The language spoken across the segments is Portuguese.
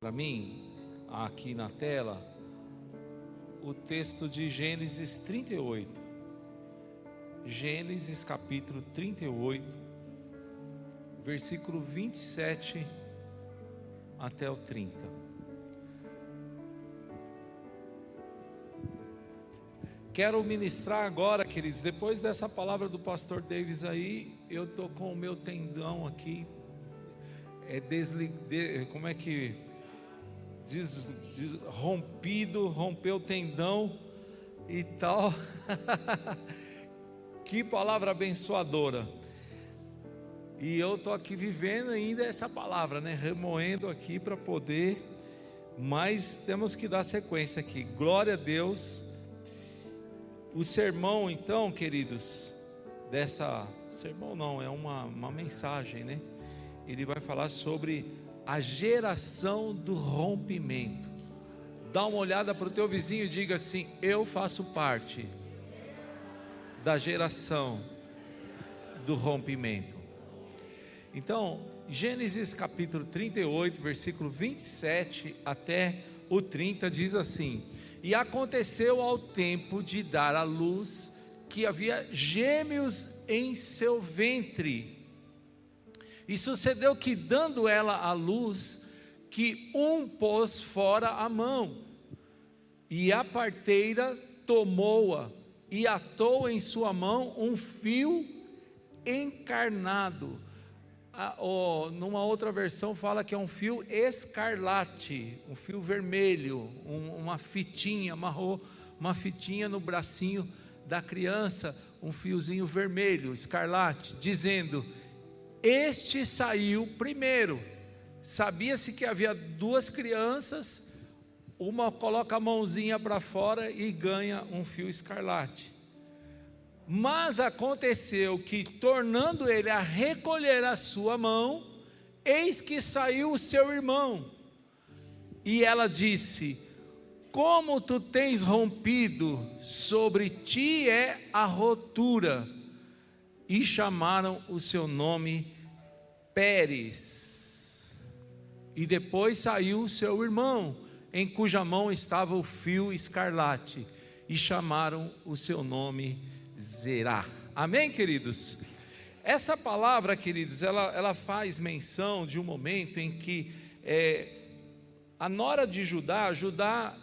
Para mim, aqui na tela, o texto de Gênesis 38. Gênesis capítulo 38, versículo 27 até o 30. Quero ministrar agora, queridos, depois dessa palavra do pastor Davis aí, eu estou com o meu tendão aqui, como é que rompeu o tendão e tal. Que palavra abençoadora. E eu estou aqui vivendo ainda essa palavra, remoendo aqui para poder, mas temos que dar sequência aqui. Glória a Deus. O sermão, então, queridos, sermão não, é uma mensagem, Ele vai falar sobre a geração do rompimento. Dá uma olhada para o teu vizinho e diga assim: eu faço parte da geração do rompimento. Então, Gênesis capítulo 38, versículo 27 até o 30 diz assim: e aconteceu ao tempo de dar à luz, que havia gêmeos em seu ventre. E sucedeu que, dando ela à luz, que um pôs fora a mão, e a parteira tomou-a, e atou em sua mão um fio encarnado. Numa outra versão fala que é um fio escarlate, um fio vermelho, uma fitinha, amarrou uma fitinha no bracinho da criança, um fiozinho vermelho, escarlate, dizendo: este saiu primeiro. Sabia-se que havia duas crianças, uma coloca a mãozinha para fora e ganha um fio escarlate. Mas aconteceu que, tornando ele a recolher a sua mão, eis que saiu o seu irmão. E ela disse: como tu tens rompido, sobre ti é a rotura. E chamaram o seu nome Pérez. E depois saiu o seu irmão, em cuja mão estava o fio escarlate, e chamaram o seu nome Zerá. Amém, queridos? Essa palavra, queridos, ela faz menção de um momento em que a nora de Judá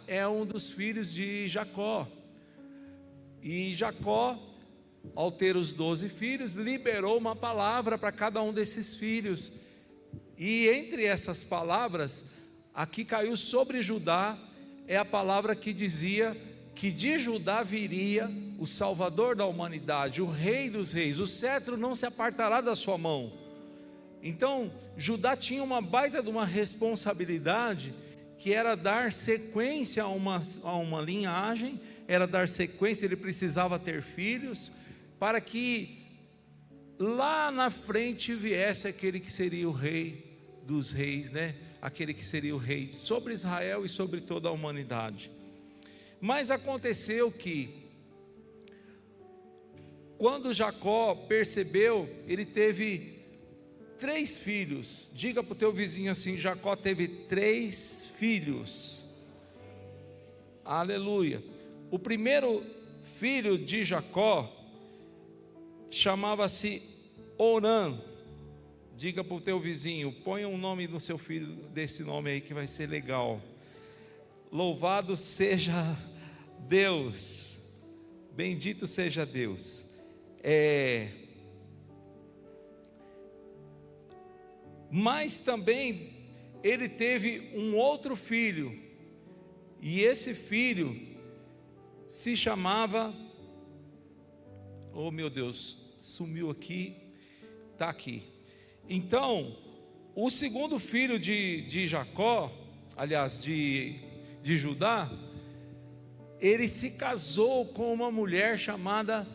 é um dos filhos de Jacó, e Jacó, ao ter os 12 filhos, liberou uma palavra para cada um desses filhos, e entre essas palavras, aqui caiu sobre Judá, é a palavra que dizia que de Judá viria o Salvador da humanidade, o Rei dos Reis, o cetro não se apartará da sua mão. Então, Judá tinha uma baita de uma responsabilidade, que era dar sequência a uma linhagem, era dar sequência, ele precisava ter filhos, para que lá na frente viesse aquele que seria o Rei dos Reis, aquele que seria o Rei sobre Israel e sobre toda a humanidade. Mas aconteceu que, quando Jacó percebeu, ele teve 3 filhos. Diga para o teu vizinho assim: Jacó teve 3 filhos. Aleluia. O primeiro filho de Jacó chamava-se Orã. Diga para o teu vizinho, põe um nome no seu filho desse nome aí que vai ser legal. Louvado seja Deus, bendito seja Deus. Mas também ele teve um outro filho, e esse filho se chamava, oh meu Deus, sumiu aqui, está aqui. Então, o segundo filho de Jacó, aliás, de Judá, ele se casou com uma mulher chamada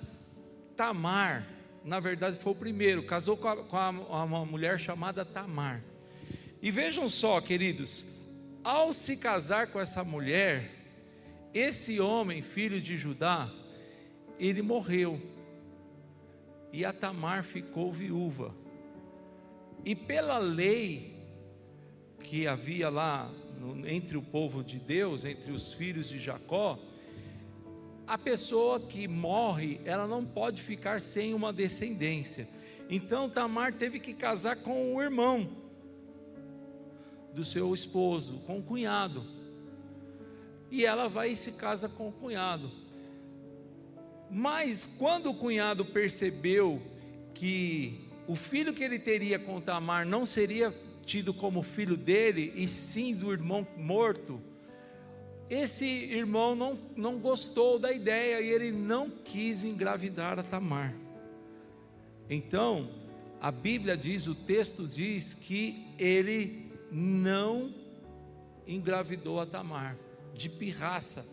Tamar. Na verdade foi o primeiro, casou com uma mulher chamada Tamar. E vejam só, queridos, ao se casar com essa mulher, esse homem, filho de Judá, ele morreu, e a Tamar ficou viúva. E pela lei que havia lá entre o povo de Deus, entre os filhos de Jacó, a pessoa que morre, ela não pode ficar sem uma descendência. Então Tamar teve que casar com o irmão do seu esposo, com o cunhado. E ela vai e se casa com o cunhado. Mas quando o cunhado percebeu que o filho que ele teria com Tamar não seria tido como filho dele, e sim do irmão morto, esse irmão não gostou da ideia e ele não quis engravidar a Tamar. Então, a Bíblia diz, o texto diz que ele não engravidou a Tamar, de pirraça,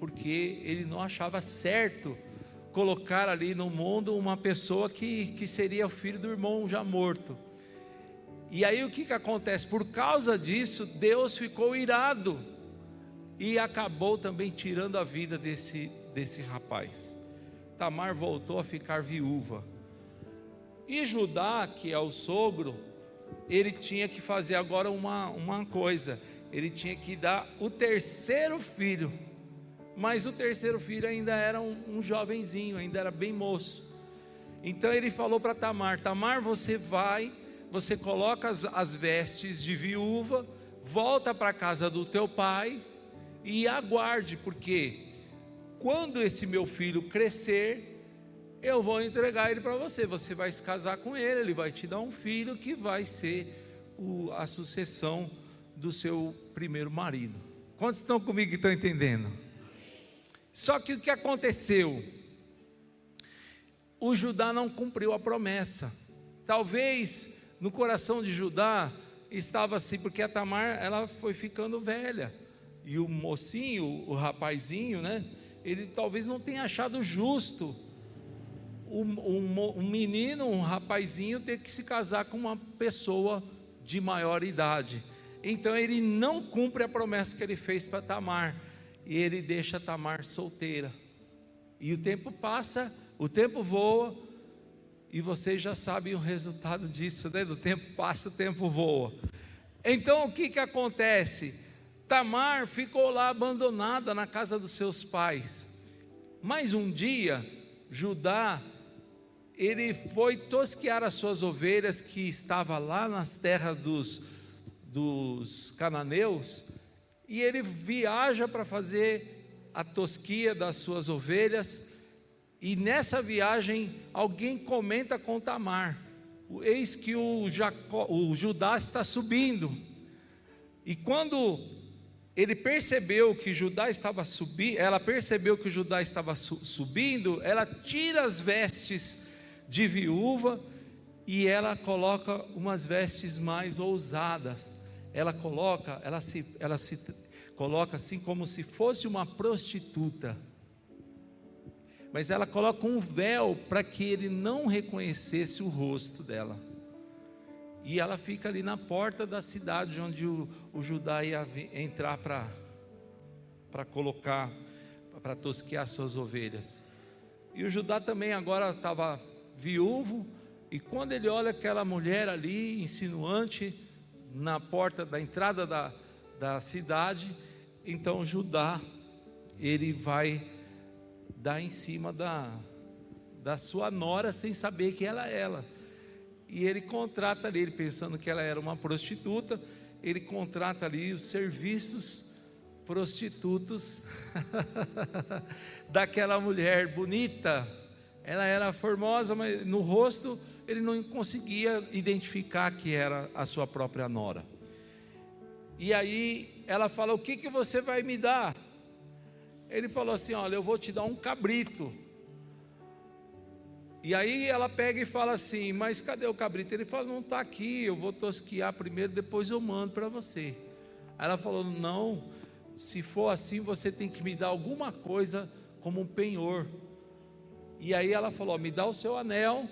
porque ele não achava certo colocar ali no mundo uma pessoa que seria o filho do irmão já morto. E aí o que acontece? Por causa disso, Deus ficou irado e acabou também tirando a vida desse rapaz. Tamar voltou a ficar viúva. E Judá, que é o sogro, ele tinha que fazer agora uma coisa, ele tinha que dar o terceiro filho, mas o terceiro filho ainda era um jovenzinho, ainda era bem moço. Então ele falou para Tamar: Tamar, você coloca as vestes de viúva, volta para a casa do teu pai e aguarde, porque quando esse meu filho crescer, eu vou entregar ele para você, você vai se casar com ele, ele vai te dar um filho que vai ser a sucessão do seu primeiro marido. Quantos estão comigo que estão entendendo? Só que o que aconteceu? O Judá não cumpriu a promessa. Talvez no coração de Judá estava assim, porque a Tamar, ela foi ficando velha, e o mocinho, o rapazinho, né, ele talvez não tenha achado justo um menino, um rapazinho ter que se casar com uma pessoa de maior idade. Então ele não cumpre a promessa que ele fez para Tamar, e ele deixa Tamar solteira. E o tempo passa, o tempo voa, e vocês já sabem o resultado disso, né? Do tempo passa, o tempo voa. Então o que acontece? Tamar ficou lá abandonada na casa dos seus pais. Mas um dia, Judá, ele foi tosquear as suas ovelhas, que estava lá nas terras dos cananeus, e ele viaja para fazer a tosquia das suas ovelhas, e nessa viagem alguém comenta com Tamar: eis que o Judá está subindo. E quando ele percebeu que Judá estava subindo, ela percebeu que o Judá estava subindo, ela tira as vestes de viúva e ela coloca umas vestes mais ousadas. Ela se coloca assim como se fosse uma prostituta, mas ela coloca um véu para que ele não reconhecesse o rosto dela. E ela fica ali na porta da cidade onde o Judá ia entrar para colocar, para tosquear suas ovelhas. E o Judá também agora estava viúvo, e quando ele olha aquela mulher ali, insinuante, na porta da entrada da cidade, então Judá, ele vai dar em cima da sua nora, sem saber que ela é ela. E ele contrata ali, ele pensando que ela era uma prostituta, ele contrata ali os serviços prostitutos daquela mulher bonita. Ela era formosa, mas no rosto ele não conseguia identificar que era a sua própria nora. E aí ela fala: o que você vai me dar? Ele falou assim: olha, eu vou te dar um cabrito. E aí ela pega e fala assim: mas cadê o cabrito? Ele fala: não está aqui, eu vou tosquiar primeiro, depois eu mando para você. Aí ela falou: não, se for assim, você tem que me dar alguma coisa como um penhor. E aí ela falou: me dá o seu anel,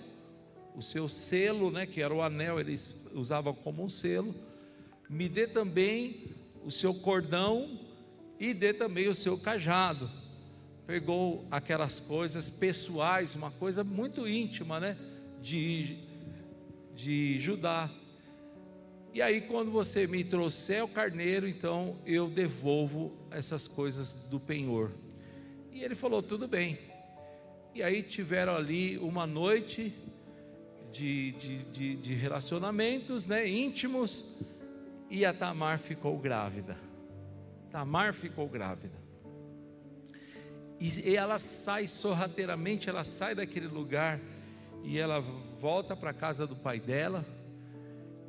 o seu selo, né, que era o anel, eles usavam como um selo. Me dê também o seu cordão e dê também o seu cajado. Pegou aquelas coisas pessoais, uma coisa muito íntima, né, de Judá. e aí quando você me trouxer o carneiro, então eu devolvo essas coisas do penhor. E ele falou, tudo bem. E aí tiveram ali uma noite de relacionamentos, né, íntimos, e a Tamar ficou grávida. Tamar ficou grávida. E ela sai sorrateiramente, ela sai daquele lugar e ela volta para a casa do pai dela.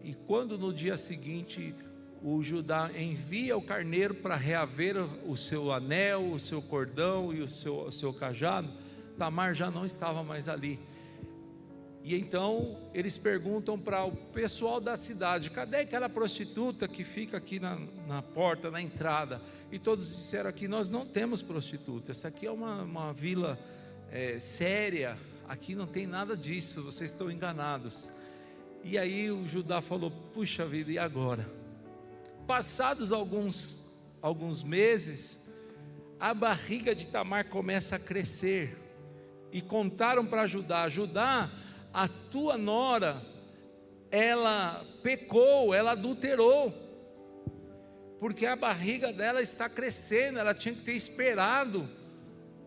E quando no dia seguinte o Judá envia o carneiro para reaver o seu anel, o seu cordão e o seu cajado, Tamar já não estava mais ali. E então eles perguntam para o pessoal da cidade, cadê aquela prostituta que fica aqui na porta, na entrada? E todos disseram aqui, nós não temos prostituta, essa aqui é uma vila séria, aqui não tem nada disso, vocês estão enganados. E aí o Judá falou, puxa vida, e agora? Passados alguns meses, a barriga de Tamar começa a crescer, e contaram para Judá, Judá, a tua nora, ela pecou, ela adulterou, porque a barriga dela está crescendo, ela tinha que ter esperado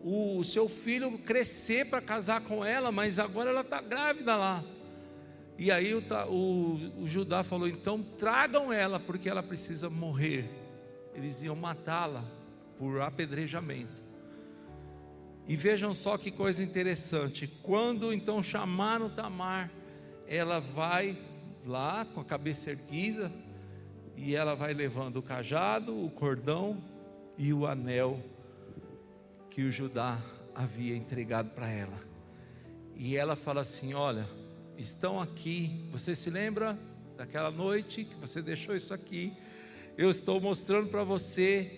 o seu filho crescer para casar com ela, mas agora ela está grávida lá. E aí o Judá falou, então tragam ela, porque ela precisa morrer. Eles iam matá-la por apedrejamento. E vejam só que coisa interessante, quando então chamaram Tamar, ela vai lá com a cabeça erguida, e ela vai levando o cajado, o cordão e o anel que o Judá havia entregado para ela. E ela fala assim, olha, estão aqui, você se lembra daquela noite que você deixou isso aqui? Eu estou mostrando para você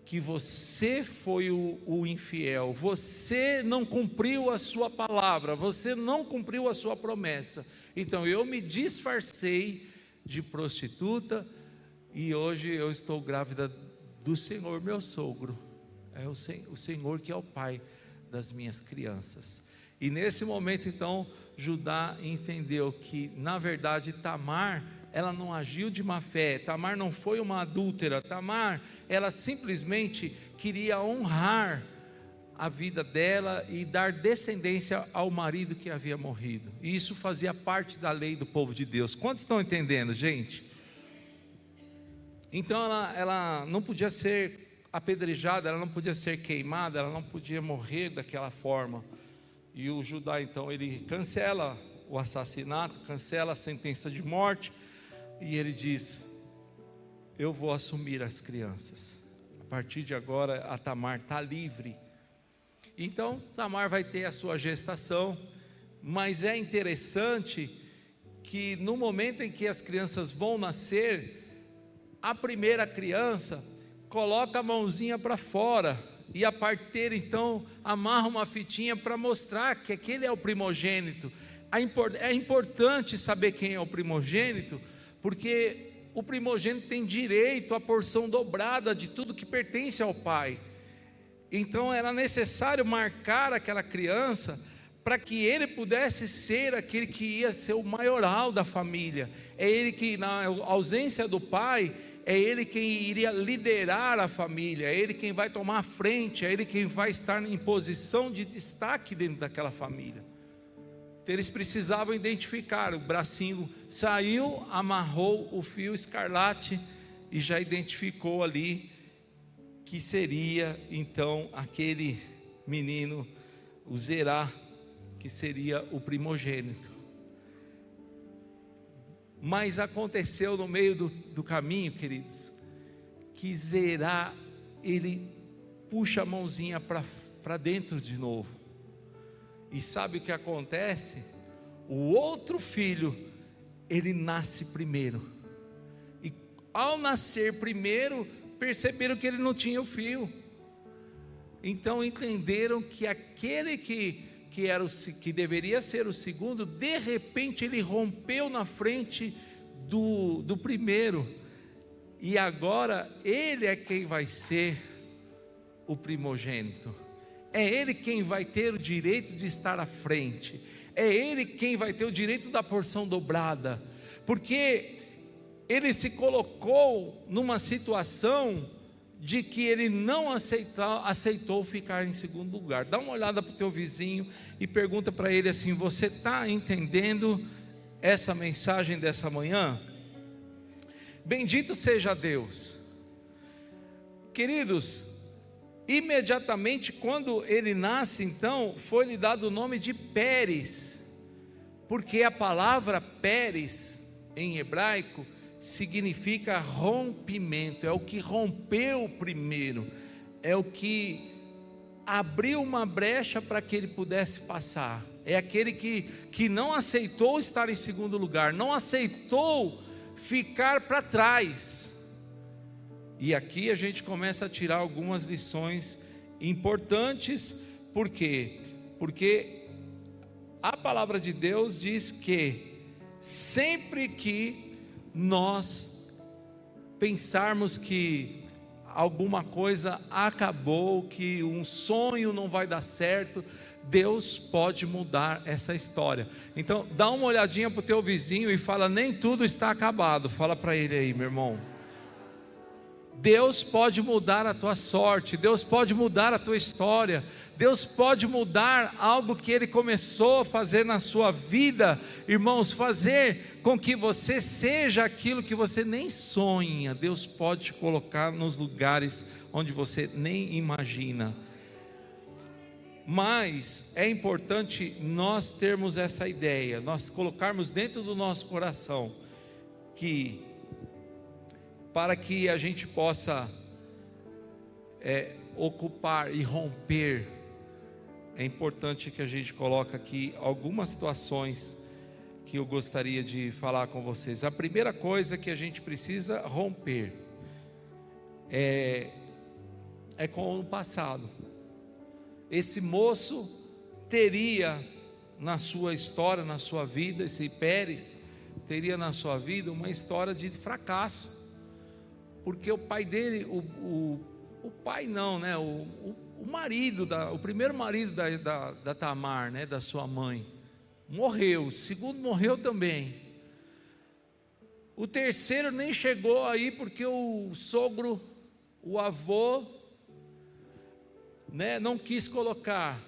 que você foi o infiel, você não cumpriu a sua palavra, você não cumpriu a sua promessa. Então eu me disfarcei de prostituta e hoje eu estou grávida do Senhor, meu sogro. É o Senhor que é o pai das minhas crianças. E nesse momento então Judá entendeu que na verdade Tamar, ela não agiu de má fé, Tamar não foi uma adúltera, Tamar, ela simplesmente queria honrar a vida dela e dar descendência ao marido que havia morrido, e isso fazia parte da lei do povo de Deus. Quantos estão entendendo, gente? Então ela não podia ser apedrejada, ela não podia ser queimada, ela não podia morrer daquela forma. E o Judá então ele cancela o assassinato, cancela a sentença de morte, e ele diz, eu vou assumir as crianças, a partir de agora a Tamar está livre. Então Tamar vai ter a sua gestação, mas é interessante que no momento em que as crianças vão nascer, a primeira criança coloca a mãozinha para fora, e a parteira então amarra uma fitinha para mostrar que aquele é o primogênito. É importante saber quem é o primogênito, porque o primogênito tem direito à porção dobrada de tudo que pertence ao pai. Então era necessário marcar aquela criança para que ele pudesse ser aquele que ia ser o maioral da família. É ele que, na ausência do pai, é ele quem iria liderar a família, é ele quem vai tomar a frente, é ele quem vai estar em posição de destaque dentro daquela família. Então eles precisavam identificar, o bracinho saiu, amarrou o fio escarlate e já identificou ali que seria então aquele menino, o Zerá, que seria o primogênito. Mas aconteceu no meio do caminho, queridos, que Zerá, ele puxa a mãozinha para dentro de novo. E sabe o que acontece? O outro filho, ele nasce primeiro. E ao nascer primeiro, perceberam que ele não tinha o fio. Então entenderam que aquele que deveria ser o segundo, de repente ele rompeu na frente do primeiro. E agora ele é quem vai ser o primogênito. É ele quem vai ter o direito de estar à frente. É ele quem vai ter o direito da porção dobrada. Porque ele se colocou numa situação de que ele não aceitou ficar em segundo lugar. Dá uma olhada para o teu vizinho e pergunta para ele assim: você está entendendo essa mensagem dessa manhã? Bendito seja Deus. Queridos, imediatamente quando ele nasce, então, foi-lhe dado o nome de Pérez, porque a palavra Pérez, em hebraico, significa rompimento, é o que rompeu primeiro, é o que abriu uma brecha para que ele pudesse passar, é aquele que não aceitou estar em segundo lugar, não aceitou ficar para trás. E aqui a gente começa a tirar algumas lições importantes. Por quê? Porque a palavra de Deus diz que sempre que nós pensarmos que alguma coisa acabou, que um sonho não vai dar certo, Deus pode mudar essa história. Então dá uma olhadinha para o teu vizinho e fala: nem tudo está acabado. Fala para ele aí, meu irmão. Deus pode mudar a tua sorte, Deus pode mudar a tua história, Deus pode mudar algo que Ele começou a fazer na sua vida, irmãos, fazer com que você seja aquilo que você nem sonha. Deus pode te colocar nos lugares onde você nem imagina. Mas é importante nós termos essa ideia, nós colocarmos dentro do nosso coração que, para que a gente possa ocupar e romper, é importante que a gente coloque aqui algumas situações que eu gostaria de falar com vocês. A primeira coisa que a gente precisa romper é com o passado. Esse moço teria na sua história, na sua vida, esse Pérez teria na sua vida uma história de fracasso, porque o pai dele, o pai não, né? O marido, o primeiro marido da Tamar, né? Da sua mãe, morreu. O segundo morreu também. O terceiro nem chegou aí, porque o sogro, o avô, né? Não quis colocar.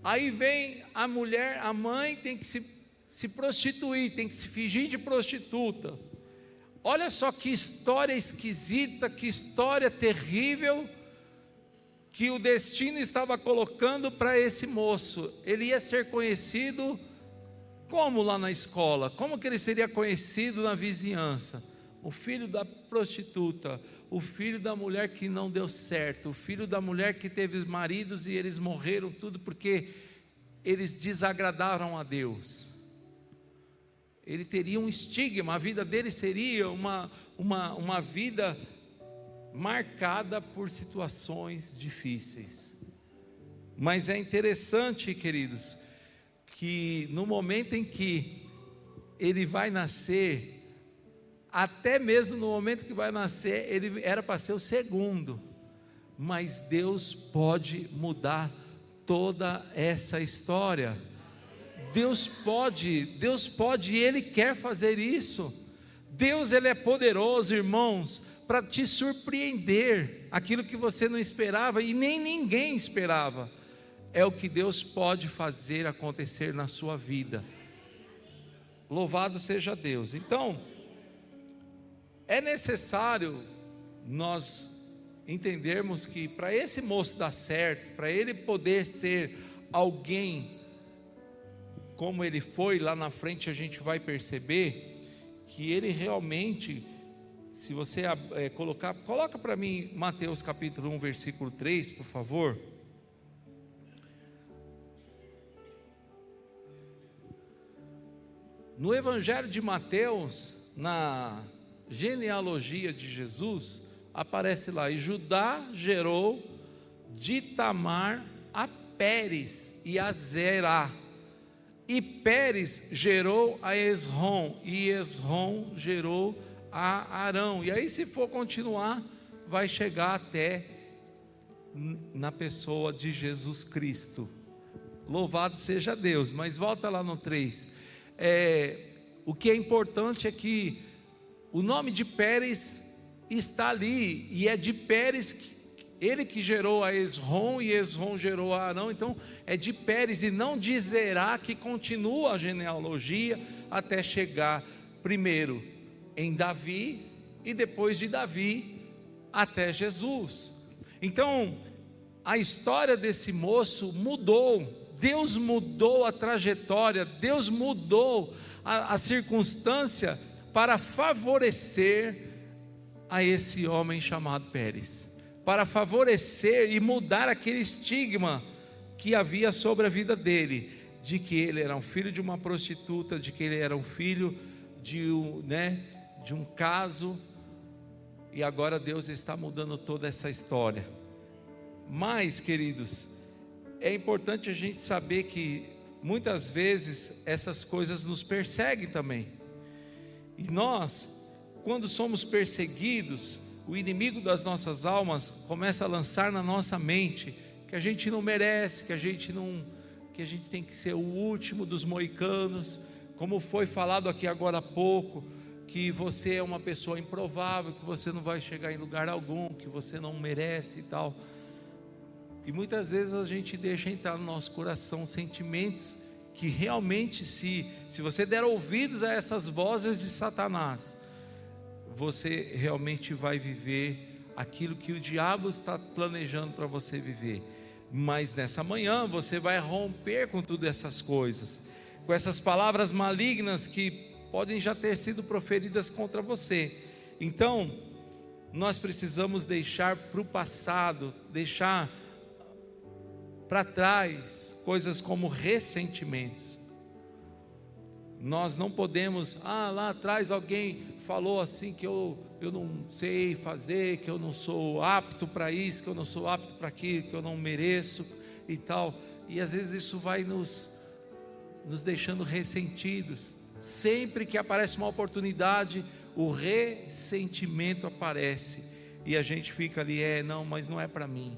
Aí vem a mulher, a mãe tem que se prostituir, tem que se fingir de prostituta. Olha só que história esquisita, que história terrível que o destino estava colocando para esse moço. Ele ia ser conhecido como lá na escola? Como que ele seria conhecido na vizinhança? O filho da prostituta, o filho da mulher que não deu certo, o filho da mulher que teve maridos e eles morreram tudo porque eles desagradaram a Deus. Ele teria um estigma, a vida dele seria uma vida marcada por situações difíceis. Mas é interessante, queridos, que no momento em que ele vai nascer, até mesmo no momento que vai nascer, ele era para ser o segundo, mas Deus pode mudar toda essa história. Deus pode, e Ele quer fazer isso. Deus, Ele é poderoso, irmãos, para te surpreender, aquilo que você não esperava e nem ninguém esperava, é o que Deus pode fazer acontecer na sua vida. Louvado seja Deus. Então, é necessário nós entendermos que para esse moço dar certo, para ele poder ser alguém como ele foi, lá na frente a gente vai perceber que ele realmente, se você coloca para mim Mateus capítulo 1 versículo 3, por favor. No Evangelho de Mateus, na genealogia de Jesus, aparece lá: e Judá gerou de Tamar a Pérez e a Zerá, e Pérez gerou a Esrom, e Esrom gerou a Arão. E aí, se for continuar, vai chegar até na pessoa de Jesus Cristo. Louvado seja Deus. Mas volta lá no 3. O que é importante é que o nome de Pérez está ali, e é de Pérez, ele que gerou a Esrom, e Esrom gerou a Arão. Então é de Pérez e não de Zerá que continua a genealogia até chegar primeiro em Davi e depois de Davi até Jesus. Então a história desse moço mudou. Deus mudou a trajetória, Deus mudou a circunstância para favorecer a esse homem chamado Pérez, para favorecer e mudar aquele estigma que havia sobre a vida dele, de que ele era um filho de uma prostituta, de que ele era um filho de um caso, e agora Deus está mudando toda essa história. Mas, queridos, é importante a gente saber que muitas vezes essas coisas nos perseguem também, e nós, quando somos perseguidos, o inimigo das nossas almas começa a lançar na nossa mente que a gente não merece, que a gente tem que ser o último dos moicanos, como foi falado aqui agora há pouco, que você é uma pessoa improvável, que você não vai chegar em lugar algum, que você não merece e tal. E muitas vezes a gente deixa entrar no nosso coração sentimentos que realmente, se você der ouvidos a essas vozes de Satanás, você realmente vai viver aquilo que o diabo está planejando para você viver. Mas nessa manhã você vai romper com todas essas coisas, com essas palavras malignas que podem já ter sido proferidas contra você. Então nós precisamos deixar para o passado, deixar para trás coisas como ressentimentos. Nós não podemos, lá atrás alguém falou assim que eu não sei fazer, que eu não sou apto para isso, que eu não sou apto para aquilo, que eu não mereço e tal. E às vezes isso vai nos deixando ressentidos. Sempre que aparece uma oportunidade, o ressentimento aparece e a gente fica ali, mas não é para mim.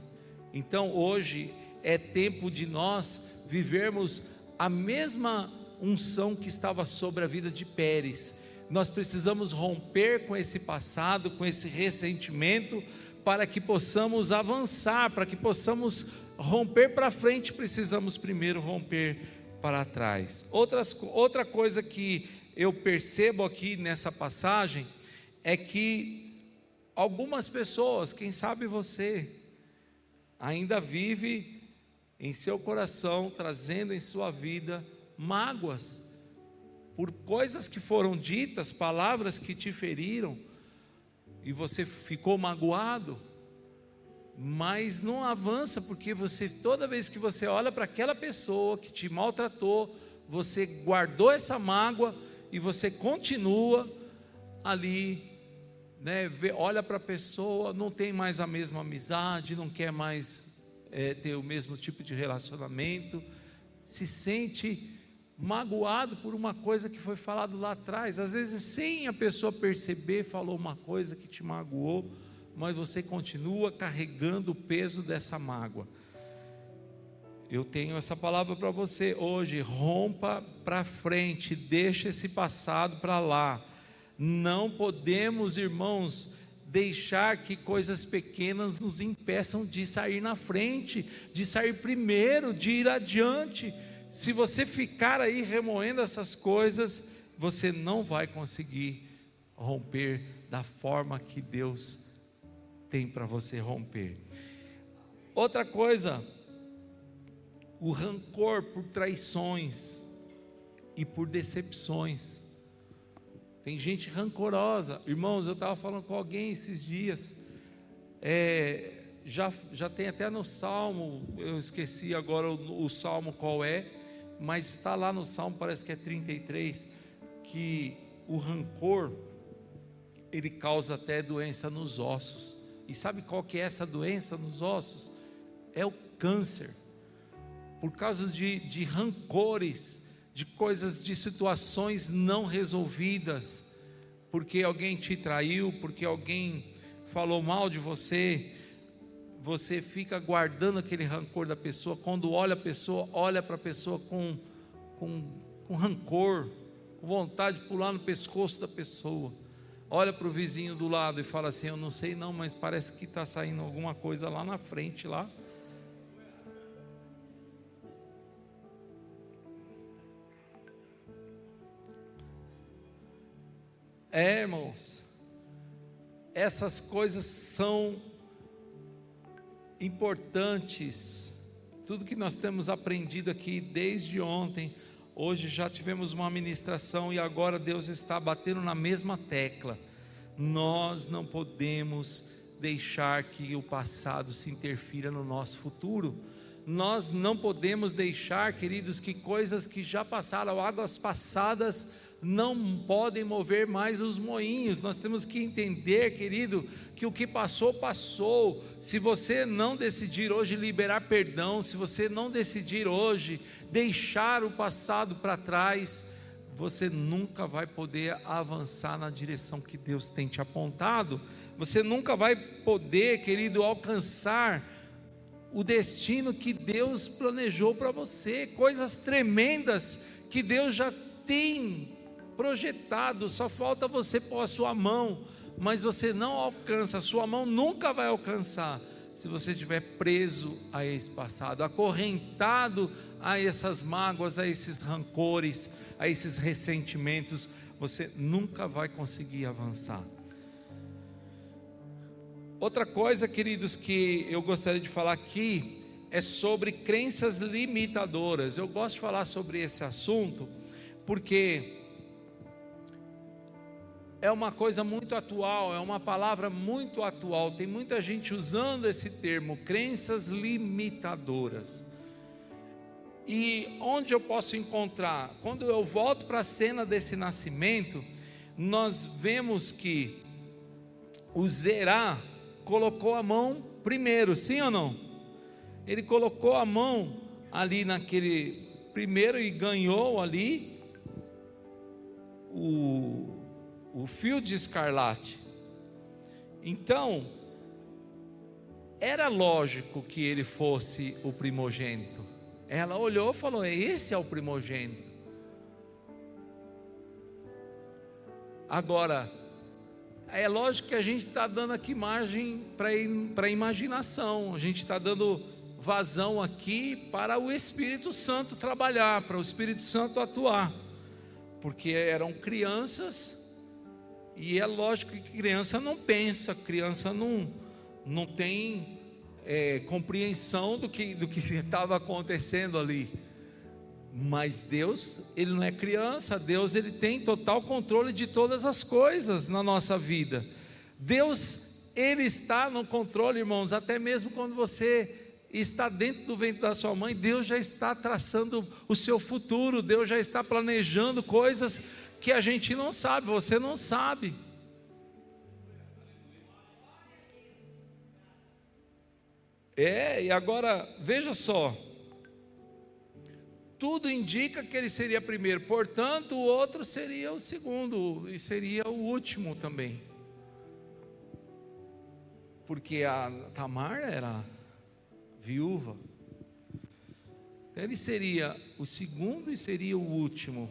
Então hoje é tempo de nós vivermos a mesma unção que estava sobre a vida de Pérez. Nós precisamos romper com esse passado, com esse ressentimento, para que possamos avançar, para que possamos romper para frente. Precisamos primeiro romper para trás. Outra coisa que eu percebo aqui nessa passagem é que algumas pessoas, quem sabe você, ainda vive em seu coração, trazendo em sua vida mágoas, por coisas que foram ditas, palavras que te feriram, e você ficou magoado, mas não avança, porque toda vez que você olha para aquela pessoa que te maltratou, você guardou essa mágoa, e você continua ali, olha para a pessoa, não tem mais a mesma amizade, não quer mais ter o mesmo tipo de relacionamento, se sente magoado por uma coisa que foi falado lá atrás, às vezes sem a pessoa perceber, falou uma coisa que te magoou, mas você continua carregando o peso dessa mágoa. Eu tenho essa palavra para você hoje: rompa para frente, deixa esse passado para lá. Não podemos, irmãos, deixar que coisas pequenas nos impeçam de sair na frente, de sair primeiro, de ir adiante. Se você ficar aí remoendo essas coisas, você não vai conseguir romper da forma que Deus tem para você romper. Outra coisa, o rancor por traições e por decepções. Tem gente rancorosa. Irmãos, eu estava falando com alguém esses dias, já tem até no Salmo, eu esqueci agora o Salmo qual é, mas está lá no Salmo, parece que é 33, que o rancor, ele causa até doença nos ossos. E sabe qual que é essa doença nos ossos? É o câncer, por causa de rancores, de coisas, de situações não resolvidas, porque alguém te traiu, porque alguém falou mal de você, você fica guardando aquele rancor da pessoa. Quando olha para a pessoa com rancor, com vontade de pular no pescoço da pessoa. olha para o vizinho do lado e fala assim: eu não sei não, mas parece que está saindo alguma coisa lá na frente lá. Irmãos, essas coisas são importantes. Tudo que nós temos aprendido aqui desde ontem, hoje já tivemos uma ministração e agora Deus está batendo na mesma tecla. Nós não podemos deixar que o passado se interfira no nosso futuro. Nós não podemos deixar, queridos, que coisas que já passaram, águas passadas, não podem mover mais os moinhos. Nós temos que entender, querido, que o que passou, passou. Se você não decidir hoje liberar perdão, se você não decidir hoje deixar o passado para trás, você nunca vai poder avançar na direção que Deus tem te apontado. Você nunca vai poder, querido, alcançar o destino que Deus planejou para você. Coisas tremendas que Deus já tem projetado, só falta você pôr a sua mão, mas você não alcança, a sua mão nunca vai alcançar, se você estiver preso a esse passado, acorrentado a essas mágoas, a esses rancores, a esses ressentimentos, você nunca vai conseguir avançar. Outra coisa, queridos, que eu gostaria de falar aqui, é sobre crenças limitadoras. Eu gosto de falar sobre esse assunto, porque é uma coisa muito atual, é uma palavra muito atual, tem muita gente usando esse termo, crenças limitadoras. E onde eu posso encontrar? Quando eu volto para a cena desse nascimento, nós vemos que o Zerá colocou a mão primeiro, sim ou não? Ele colocou a mão ali naquele primeiro e ganhou ali o fio de escarlate. Então, era lógico que ele fosse o primogênito. Ela olhou e falou: esse é o primogênito. Agora, é lógico que a gente está dando aqui margem para a imaginação, a gente está dando vazão aqui para o Espírito Santo trabalhar, para o Espírito Santo atuar, porque eram crianças. E é lógico que criança não pensa, criança não tem compreensão do que estava acontecendo ali. Mas Deus, Ele não é criança. Deus, Ele tem total controle de todas as coisas na nossa vida. Deus, Ele está no controle, irmãos, até mesmo quando você está dentro do ventre da sua mãe. Deus já está traçando o seu futuro, Deus já está planejando coisas que a gente não sabe, você não sabe. E agora, veja só, tudo indica que ele seria primeiro, portanto o outro seria o segundo, e seria o último também, porque a Tamar era viúva, então ele seria o segundo e seria o último.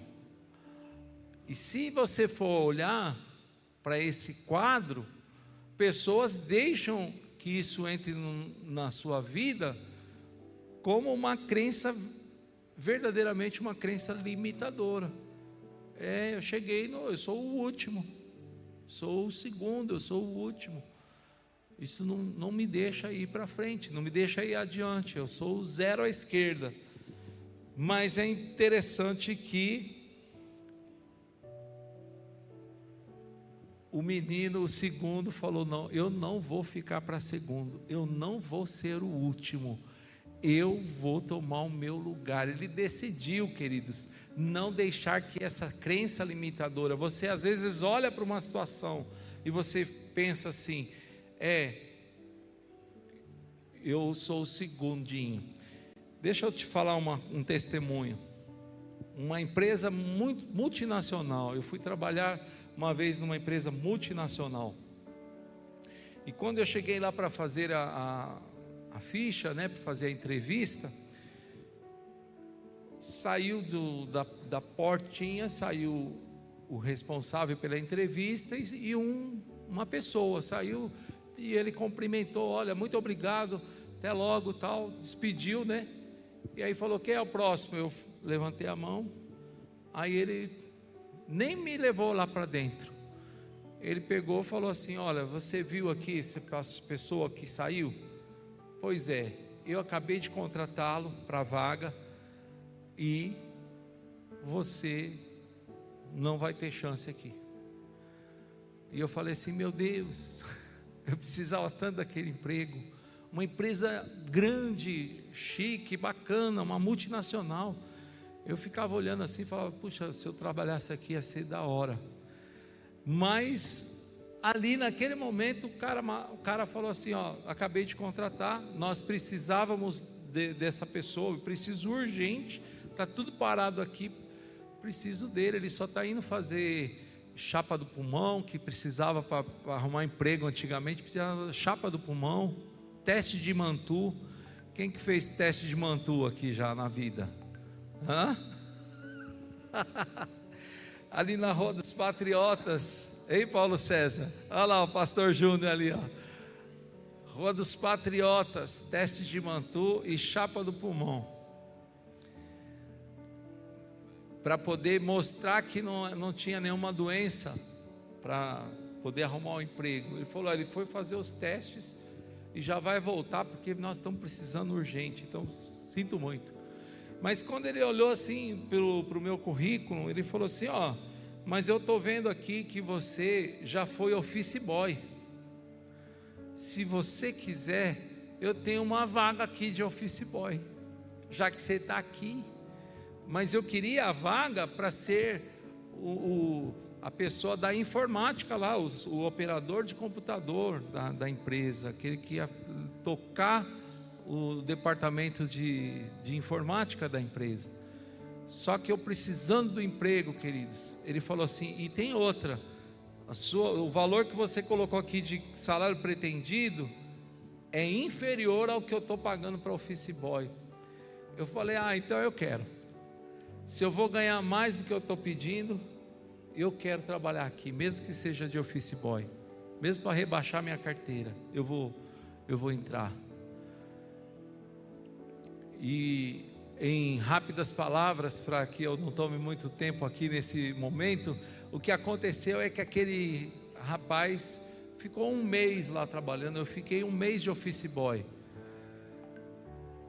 E se você for olhar para esse quadro, pessoas deixam que isso entre na sua vida como uma crença, verdadeiramente uma crença limitadora. Eu sou o último, sou o segundo, eu sou o último. Isso não me deixa ir para frente, não me deixa ir adiante, eu sou o zero à esquerda. Mas é interessante que o menino, o segundo, falou: não, eu não vou ficar para segundo, eu não vou ser o último, eu vou tomar o meu lugar. Ele decidiu, queridos, não deixar que essa crença limitadora, você às vezes olha para uma situação e você pensa assim: eu sou o segundinho. Deixa eu te falar um testemunho. Uma empresa muito multinacional, eu fui trabalhar uma vez numa empresa multinacional, e quando eu cheguei lá para fazer a ficha, para fazer a entrevista, saiu da portinha, saiu o responsável pela entrevista e uma pessoa saiu e ele cumprimentou, olha, muito obrigado, até logo, tal, despediu, né? E aí falou, quem é o próximo? Eu levantei a mão, aí ele nem me levou lá para dentro. Ele pegou e falou assim, olha, você viu aqui essa pessoa que saiu? Pois é, eu acabei de contratá-lo para a vaga e você não vai ter chance aqui. E eu falei assim, meu Deus, eu precisava tanto daquele emprego, uma empresa grande, chique, bacana, uma multinacional. Eu ficava olhando assim e falava, puxa, se eu trabalhasse aqui ia ser da hora. Mas ali naquele momento o cara falou assim, ó, acabei de contratar, nós precisávamos dessa pessoa, eu preciso urgente, está tudo parado aqui, preciso dele, ele só está indo fazer chapa do pulmão, que precisava para arrumar emprego antigamente, precisava chapa do pulmão, teste de Mantoux. Quem que fez teste de Mantoux aqui já na vida? Hã? Ali na Rua dos Patriotas, hein, Paulo César? Olha lá o pastor Júnior ali, ó. Rua dos Patriotas, teste de Mantoux e chapa do pulmão, para poder mostrar que não tinha nenhuma doença, para poder arrumar um emprego. Ele falou, ele foi fazer os testes e já vai voltar, porque nós estamos precisando urgente, então sinto muito. Mas quando ele olhou assim para o meu currículo, ele falou assim, ó, mas eu estou vendo aqui que você já foi office boy. Se você quiser, eu tenho uma vaga aqui de office boy, já que você está aqui. Mas eu queria a vaga para ser a pessoa da informática lá, o operador de computador da empresa, aquele que ia tocar o departamento de informática da empresa. Só que eu precisando do emprego, queridos, ele falou assim, e tem outra, o valor que você colocou aqui de salário pretendido é inferior ao que eu estou pagando para office boy. Eu falei, então eu quero. Se eu vou ganhar mais do que eu estou pedindo, eu quero trabalhar aqui, mesmo que seja de office boy, mesmo para rebaixar minha carteira, eu vou entrar. E em rápidas palavras, para que eu não tome muito tempo aqui nesse momento, o que aconteceu é que aquele rapaz ficou um mês lá trabalhando, eu fiquei um mês de office boy.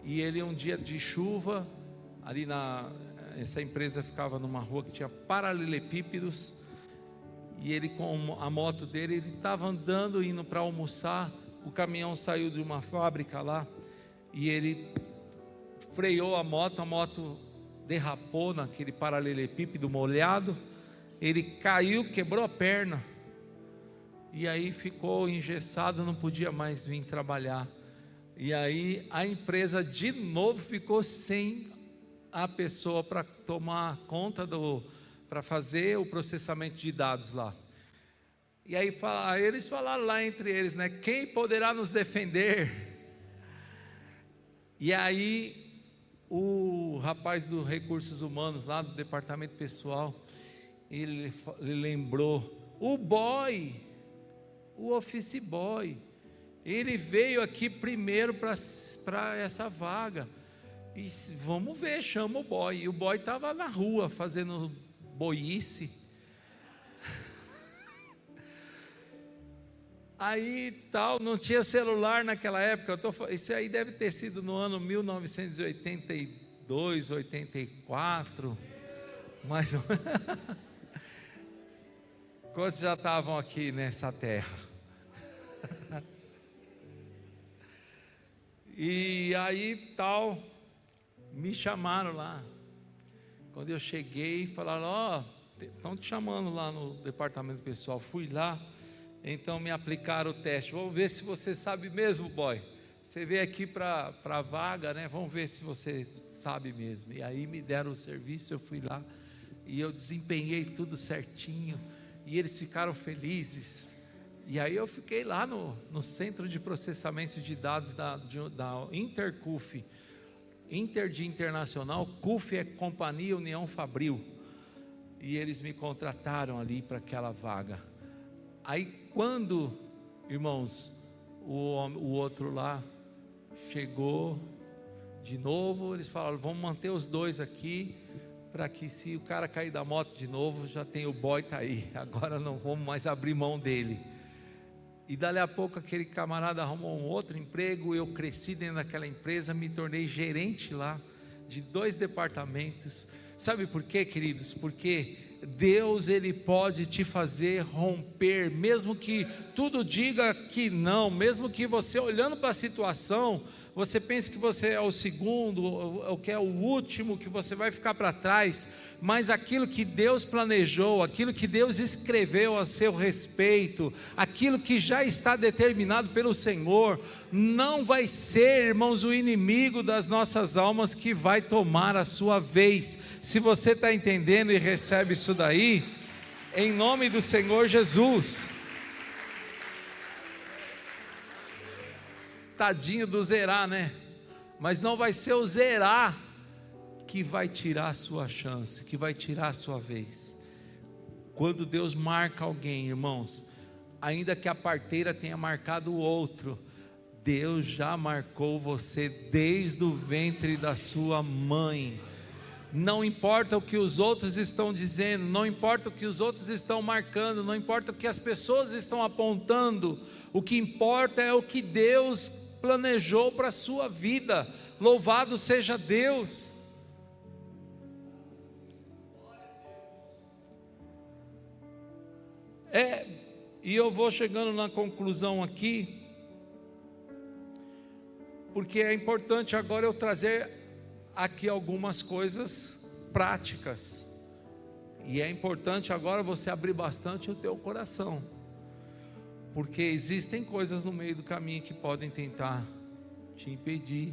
E ele, um dia de chuva, ali essa empresa ficava numa rua que tinha paralelepípedos, e ele com a moto dele, ele estava andando, indo para almoçar, o caminhão saiu de uma fábrica lá, e ele freou a moto derrapou naquele paralelepípedo molhado, ele caiu, quebrou a perna, e aí ficou engessado, não podia mais vir trabalhar. E aí a empresa de novo ficou sem a pessoa para tomar conta para fazer o processamento de dados lá. E aí eles falaram lá entre eles, né? Quem poderá nos defender? E aí o rapaz dos recursos humanos lá do departamento pessoal, ele lembrou, o office boy, ele veio aqui primeiro para essa vaga. E vamos ver, chama o boy. E o boy estava na rua fazendo boice. Aí tal, não tinha celular naquela época. Isso aí deve ter sido no ano 1982, 84. Mais ou menos. Quantos já estavam aqui nessa terra? E aí tal, me chamaram lá. Quando eu cheguei, falaram, estão te chamando lá no departamento pessoal. Fui lá, então me aplicaram o teste. Vamos ver se você sabe mesmo, boy. Você veio aqui para a vaga, né? Vamos ver se você sabe mesmo. E aí me deram o serviço, eu fui lá e eu desempenhei tudo certinho. E eles ficaram felizes. E aí eu fiquei lá no centro de processamento de dados da Intercuf. Inter de Internacional, CUF é Companhia União Fabril. e eles me contrataram ali para aquela vaga. Aí quando, irmãos, o outro lá chegou de novo, eles falaram: vamos manter os dois aqui, para que se o cara cair da moto de novo, já tem o boy, tá aí, agora não vamos mais abrir mão dele. E dali a pouco aquele camarada arrumou um outro emprego, eu cresci dentro daquela empresa, me tornei gerente lá, de 2 departamentos. Sabe por quê, queridos? Porque Deus, Ele pode te fazer romper, mesmo que tudo diga que não, mesmo que você olhando para a situação, você pense que você é o segundo, ou que é o último, que você vai ficar para trás, mas aquilo que Deus planejou, aquilo que Deus escreveu a seu respeito, aquilo que já está determinado pelo Senhor, não vai ser, irmãos, o inimigo das nossas almas que vai tomar a sua vez. Se você está entendendo e recebe isso daí, em nome do Senhor Jesus. Tadinho do Zerá, né? Mas não vai ser o Zerá que vai tirar a sua chance, que vai tirar a sua vez. Quando Deus marca alguém, irmãos, ainda que a parteira tenha marcado o outro, Deus já marcou você desde o ventre da sua mãe. Não importa o que os outros estão dizendo, não importa o que os outros estão marcando, não importa o que as pessoas estão apontando, o que importa é o que Deus planejou para a sua vida. Louvado seja Deus. E eu vou chegando na conclusão aqui, porque é importante agora eu trazer aqui algumas coisas práticas, e é importante agora você abrir bastante o teu coração, porque existem coisas no meio do caminho que podem tentar te impedir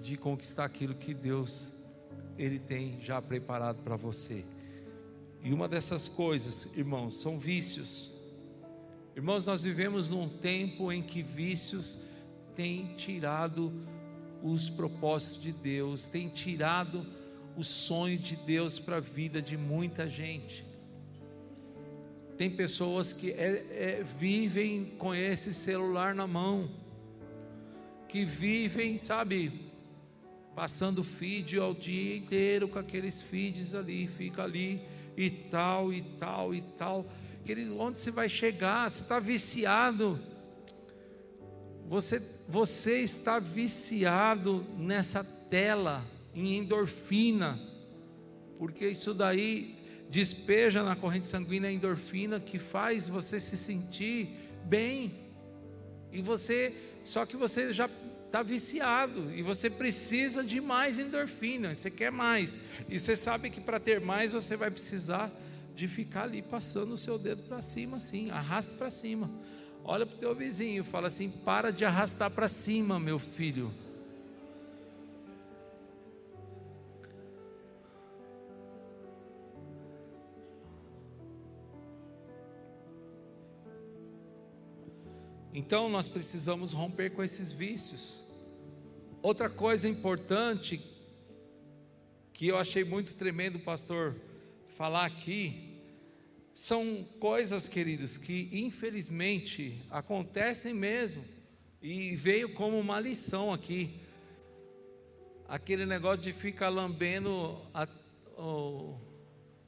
de conquistar aquilo que Deus, Ele tem já preparado para você. E uma dessas coisas, irmãos, são vícios. Irmãos, nós vivemos num tempo em que vícios têm tirado os propósitos de Deus, têm tirado o sonho de Deus para a vida de muita gente. Tem pessoas que vivem com esse celular na mão, que vivem, sabe, passando feed ao dia inteiro com aqueles feeds ali, fica ali e tal, e tal, e tal. Querido, onde você vai chegar? Você está viciado. Você está viciado nessa tela, em endorfina, porque isso daí despeja na corrente sanguínea a endorfina que faz você se sentir bem, só que você já está viciado, e você precisa de mais endorfina, você quer mais, e você sabe que para ter mais você vai precisar de ficar ali passando o seu dedo para cima assim, arrasta para cima. Olha para o teu vizinho, fala assim: para de arrastar para cima, meu filho. Então nós precisamos romper com esses vícios. Outra coisa importante, que eu achei muito tremendo o pastor falar aqui, são coisas, queridos, que infelizmente acontecem mesmo, e veio como uma lição aqui, aquele negócio de ficar lambendo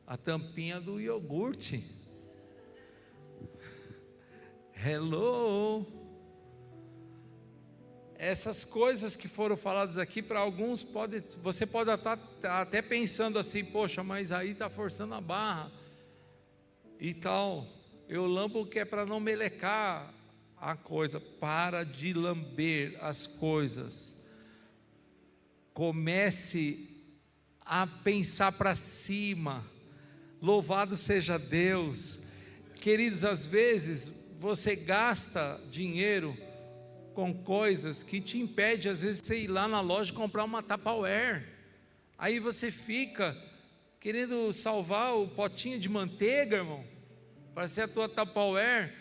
a tampinha do iogurte. Hello! Essas coisas que foram faladas aqui, para alguns você pode estar até pensando assim: poxa, mas aí está forçando a barra e tal. Eu lambo que é para não melecar a coisa. Para de lamber as coisas. Comece a pensar para cima. Louvado seja Deus. Queridos, às vezes você gasta dinheiro com coisas que te impede, às vezes, de você ir lá na loja e comprar uma Tupperware. Aí você fica querendo salvar o potinho de manteiga, irmão, para ser a tua Tupperware.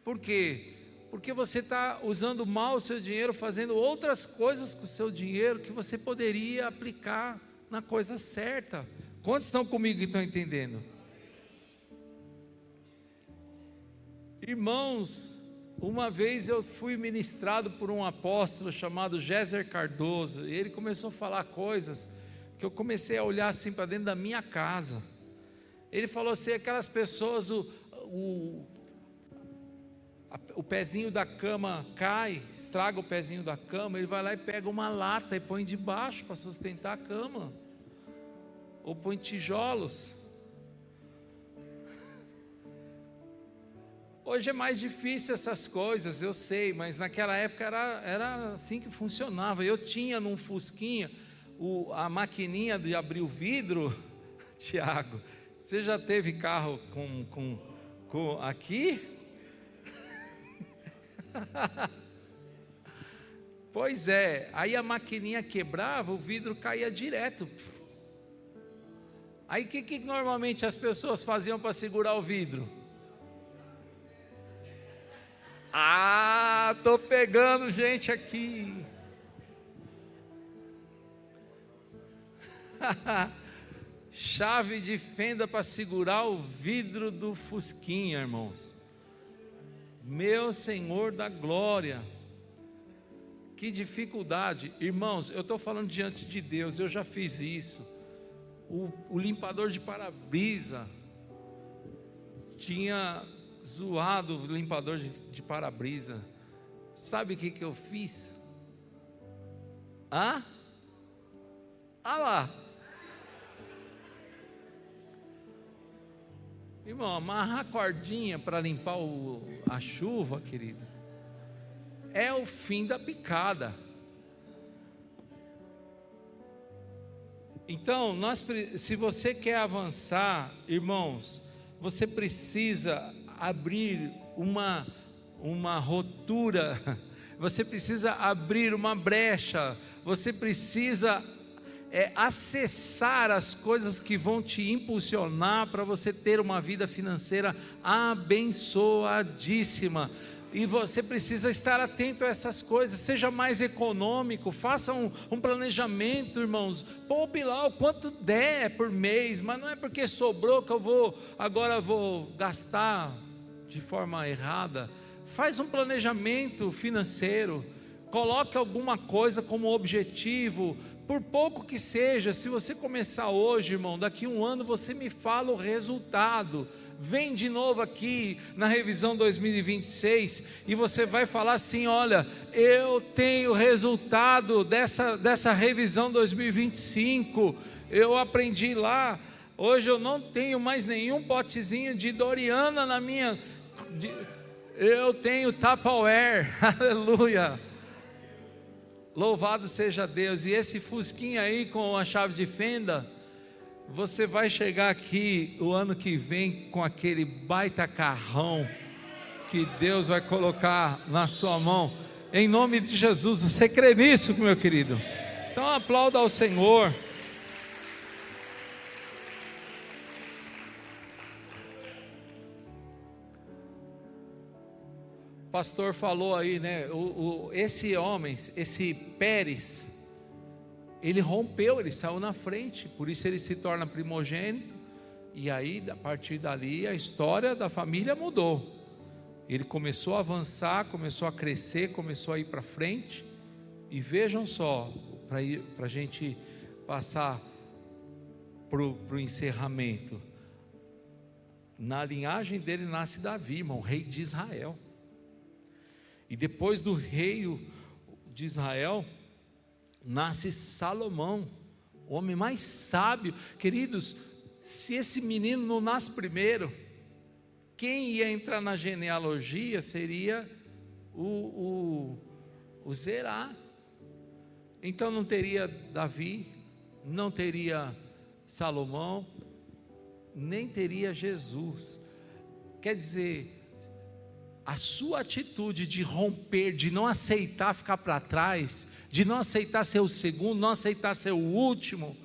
Por quê? Porque você está usando mal o seu dinheiro, fazendo outras coisas com o seu dinheiro que você poderia aplicar na coisa certa. Quantos estão comigo e estão entendendo? Irmãos, uma vez eu fui ministrado por um apóstolo chamado Géser Cardoso, e ele começou a falar coisas que eu comecei a olhar assim para dentro da minha casa. Ele falou assim: aquelas pessoas, o pezinho da cama cai, estraga o pezinho da cama, ele vai lá e pega uma lata e põe debaixo para sustentar a cama, ou põe tijolos. Hoje é mais difícil essas coisas, eu sei, mas naquela época era assim que funcionava. Eu tinha num Fusquinha a maquininha de abrir o vidro. Tiago, você já teve carro com aqui? Pois é, aí a maquininha quebrava, o vidro caía direto. Aí o que normalmente as pessoas faziam para segurar o vidro? Tô pegando gente aqui. Chave de fenda para segurar o vidro do Fusquinha, irmãos. Meu Senhor da glória, que dificuldade. Irmãos, eu estou falando diante de Deus, eu já fiz isso. O limpador de para-brisa tinha zoado o limpador de para-brisa. Sabe o que eu fiz? Lá. Irmão, amarrar a cordinha para limpar a chuva, querido, é o fim da picada. Então, se você quer avançar, irmãos, você precisa abrir uma rotura, você precisa abrir uma brecha, você precisa acessar as coisas que vão te impulsionar para você ter uma vida financeira abençoadíssima. E você precisa estar atento a essas coisas. Seja mais econômico, faça um planejamento, irmãos. Poupe lá o quanto der por mês, mas não é porque sobrou que agora vou gastar de forma errada. Faz um planejamento financeiro, coloque alguma coisa como objetivo, por pouco que seja. Se você começar hoje, irmão, daqui a um ano você me fala o resultado. Vem de novo aqui na revisão 2026 e você vai falar assim: olha, eu tenho resultado dessa revisão 2025, eu aprendi lá. Hoje eu não tenho mais nenhum potezinho de Doriana na minha, eu tenho Tupperware, aleluia, louvado seja Deus. E esse Fusquinha aí com a chave de fenda, você vai chegar aqui o ano que vem com aquele baita carrão que Deus vai colocar na sua mão, em nome de Jesus. Você crê nisso, meu querido? Então aplauda ao Senhor. O pastor falou aí, né? Esse homem, esse Pérez, ele rompeu, ele saiu na frente, por isso ele se torna primogênito. E aí, a partir dali, a história da família mudou. Ele começou a avançar, começou a crescer, começou a ir para frente. E vejam só, para a gente passar para o encerramento, na linhagem dele nasce Davi, irmão, rei de Israel. E depois do rei de Israel nasce Salomão, o homem mais sábio. Queridos, se esse menino não nasce primeiro, quem ia entrar na genealogia seria o Zerá. Então não teria Davi, não teria Salomão, nem teria Jesus. Quer dizer, a sua atitude de romper, de não aceitar ficar para trás, de não aceitar ser o segundo, não aceitar ser o último,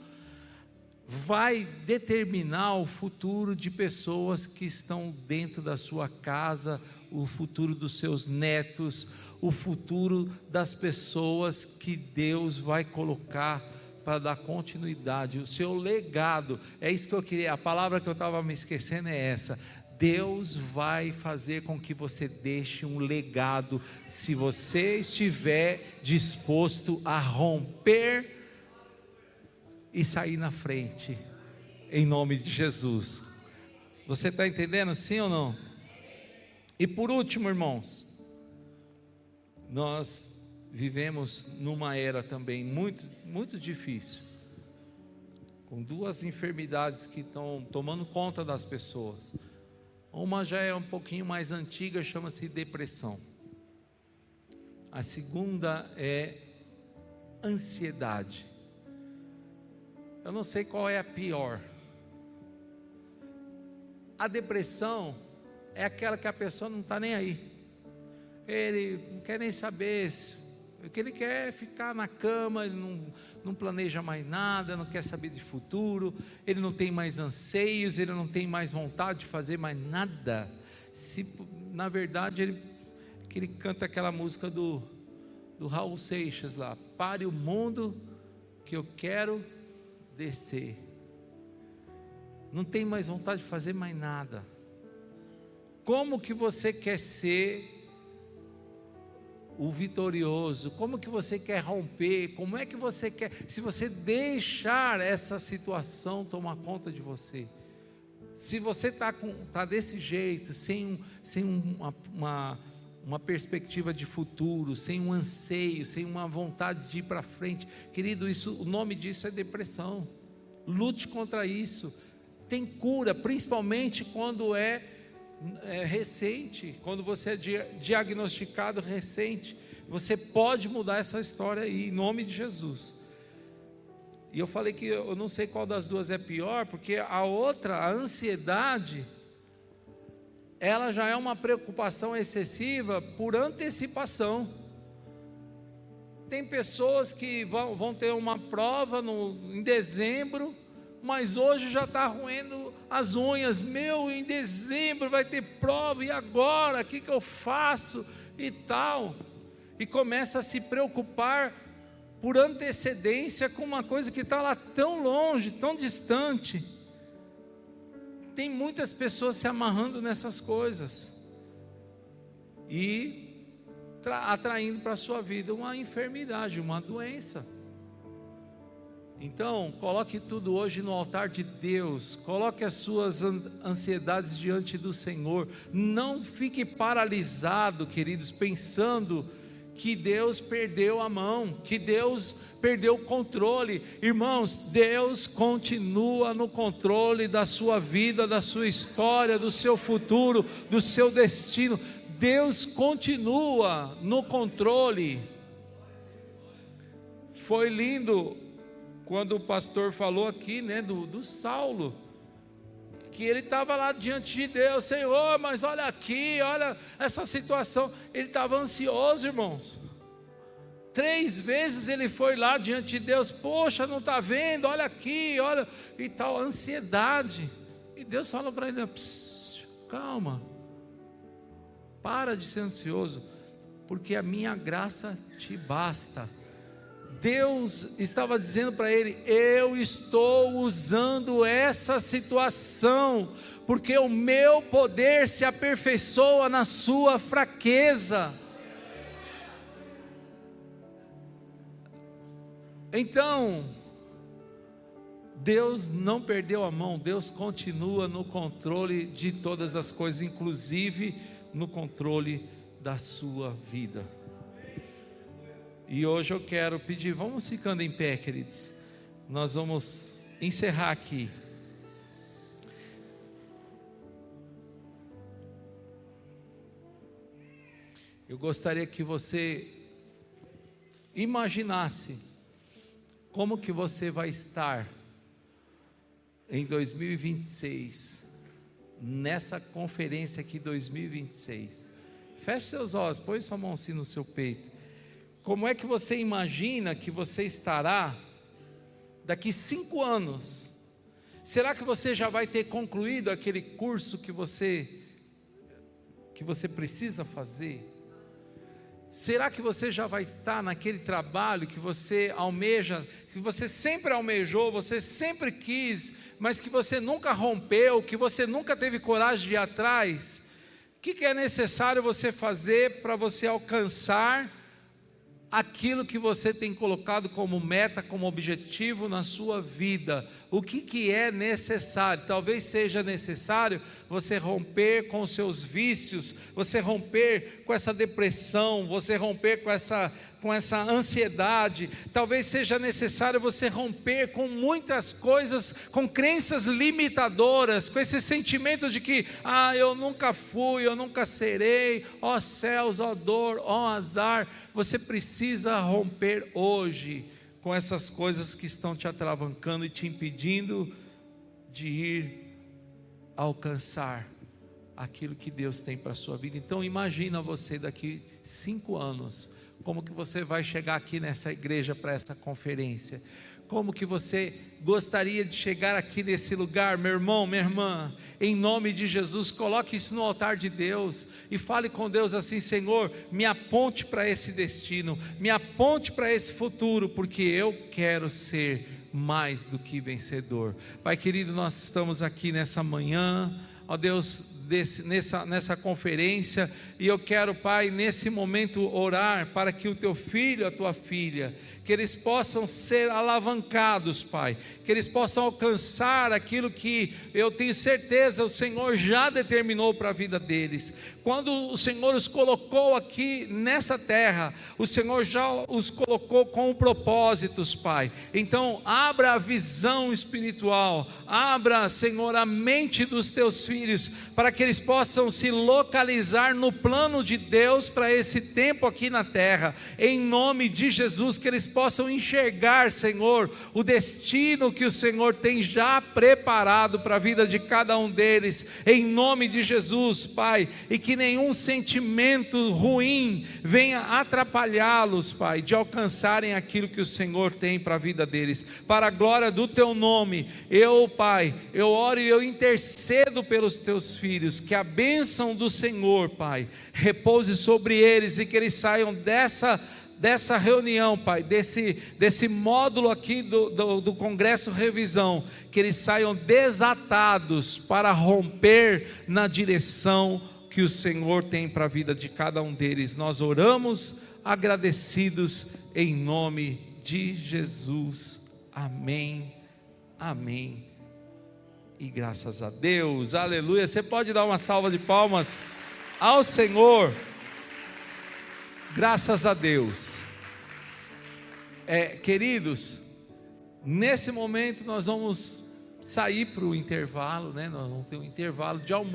vai determinar o futuro de pessoas que estão dentro da sua casa, o futuro dos seus netos, o futuro das pessoas que Deus vai colocar para dar continuidade, o seu legado. É isso que eu queria, a palavra que eu estava me esquecendo é essa: Deus vai fazer com que você deixe um legado, se você estiver disposto a romper e sair na frente, em nome de Jesus. Você está entendendo, sim ou não? E por último, irmãos, nós vivemos numa era também muito, muito difícil, com duas enfermidades que estão tomando conta das pessoas. Uma já é um pouquinho mais antiga, chama-se depressão. A segunda é ansiedade. Eu não sei qual é a pior. A depressão é aquela que a pessoa não está nem aí. Ele não quer nem saber, o que ele quer é ficar na cama, ele não planeja mais nada, não quer saber de futuro, ele não tem mais anseios, ele não tem mais vontade de fazer mais nada. Na verdade, ele canta aquela música do Raul Seixas lá, pare o mundo que eu quero descer. Não tem mais vontade de fazer mais nada. Como que você quer ser o vitorioso? Como que você quer romper? Como é que você quer, se você deixar essa situação tomar conta de você? Se você está desse jeito, sem uma perspectiva de futuro, sem um anseio, sem uma vontade de ir para frente, querido, o nome disso é depressão. Lute contra isso. Tem cura, principalmente quando é recente, quando você é diagnosticado recente. Você pode mudar essa história aí, em nome de Jesus. E eu falei que eu não sei qual das duas é pior, porque a outra, a ansiedade, ela já é uma preocupação excessiva por antecipação. Tem pessoas que vão ter uma prova em dezembro, mas hoje já está roendo as unhas. Em dezembro vai ter prova, e agora, o que eu faço? E tal, e começa a se preocupar por antecedência com uma coisa que está lá tão longe, tão distante. Tem muitas pessoas se amarrando nessas coisas, e atraindo para a sua vida uma enfermidade, uma doença. Então, coloque tudo hoje no altar de Deus, coloque as suas ansiedades diante do Senhor, não fique paralisado, queridos, pensando que Deus perdeu a mão, que Deus perdeu o controle. Irmãos, Deus continua no controle da sua vida, da sua história, do seu futuro, do seu destino. Deus continua no controle. Foi lindo quando o pastor falou aqui, do Saulo, que ele estava lá diante de Deus. Senhor, mas olha aqui, olha essa situação. Ele estava ansioso, irmãos. 3 vezes ele foi lá diante de Deus. Poxa, não está vendo? Olha aqui, olha, e tal, ansiedade. E Deus falou para ele: calma, para de ser ansioso, porque a minha graça te basta. Deus estava dizendo para ele: eu estou usando essa situação, porque o meu poder se aperfeiçoa na sua fraqueza. Então, Deus não perdeu a mão, Deus continua no controle de todas as coisas, inclusive no controle da sua vida. E hoje eu quero pedir, vamos ficando em pé, queridos. Nós vamos encerrar aqui. Eu gostaria que você imaginasse como que você vai estar em 2026, nessa conferência aqui 2026. Feche seus olhos, põe sua mão assim no seu peito. Como é que você imagina que você estará daqui 5 anos? Será que você já vai ter concluído aquele curso que você precisa fazer? Será que você já vai estar naquele trabalho que você almeja, que você sempre almejou, você sempre quis, mas que você nunca rompeu, que você nunca teve coragem de ir atrás. O que é necessário você fazer para você alcançar aquilo que você tem colocado como meta, como objetivo na sua vida? O que é necessário? Talvez seja necessário você romper com os seus vícios, você romper com essa depressão, você romper com essa ansiedade. Talvez seja necessário você romper com muitas coisas, com crenças limitadoras, com esse sentimento de que, eu nunca fui, eu nunca serei, ó céus, ó dor, ó azar. Você precisa romper hoje com essas coisas que estão te atravancando e te impedindo de ir alcançar aquilo que Deus tem para a sua vida. Então imagina você daqui 5 anos, como que você vai chegar aqui nessa igreja para essa conferência? Como que você gostaria de chegar aqui nesse lugar? Meu irmão, minha irmã, em nome de Jesus, coloque isso no altar de Deus e fale com Deus assim: Senhor, me aponte para esse destino, me aponte para esse futuro, porque eu quero ser mais do que vencedor. Pai querido, nós estamos aqui nessa manhã, ó Deus, nessa conferência, e eu quero, Pai, nesse momento orar para que o teu filho, a tua filha, que eles possam ser alavancados, Pai, que eles possam alcançar aquilo que eu tenho certeza o Senhor já determinou para a vida deles. Quando o Senhor os colocou aqui nessa terra, o Senhor já os colocou com propósitos, Pai. Então abra a visão espiritual, abra, Senhor, a mente dos teus filhos, para que eles possam se localizar no plano de Deus para esse tempo aqui na terra, em nome de Jesus. Que eles possam enxergar, Senhor, o destino que o Senhor tem já preparado para a vida de cada um deles, em nome de Jesus, Pai, e que nenhum sentimento ruim venha atrapalhá-los, Pai, de alcançarem aquilo que o Senhor tem para a vida deles, para a glória do teu nome. Pai, eu oro e eu intercedo pelos teus filhos, que a bênção do Senhor, Pai, repouse sobre eles, e que eles saiam dessa reunião, Pai, desse módulo aqui do Congresso Revisão, que eles saiam desatados para romper na direção que o Senhor tem para a vida de cada um deles. Nós oramos agradecidos em nome de Jesus. Amém, amém e graças a Deus, aleluia. Você pode dar uma salva de palmas ao Senhor. Graças a Deus. Queridos, nesse momento nós vamos sair para o intervalo, né? Nós vamos ter um intervalo de almoço.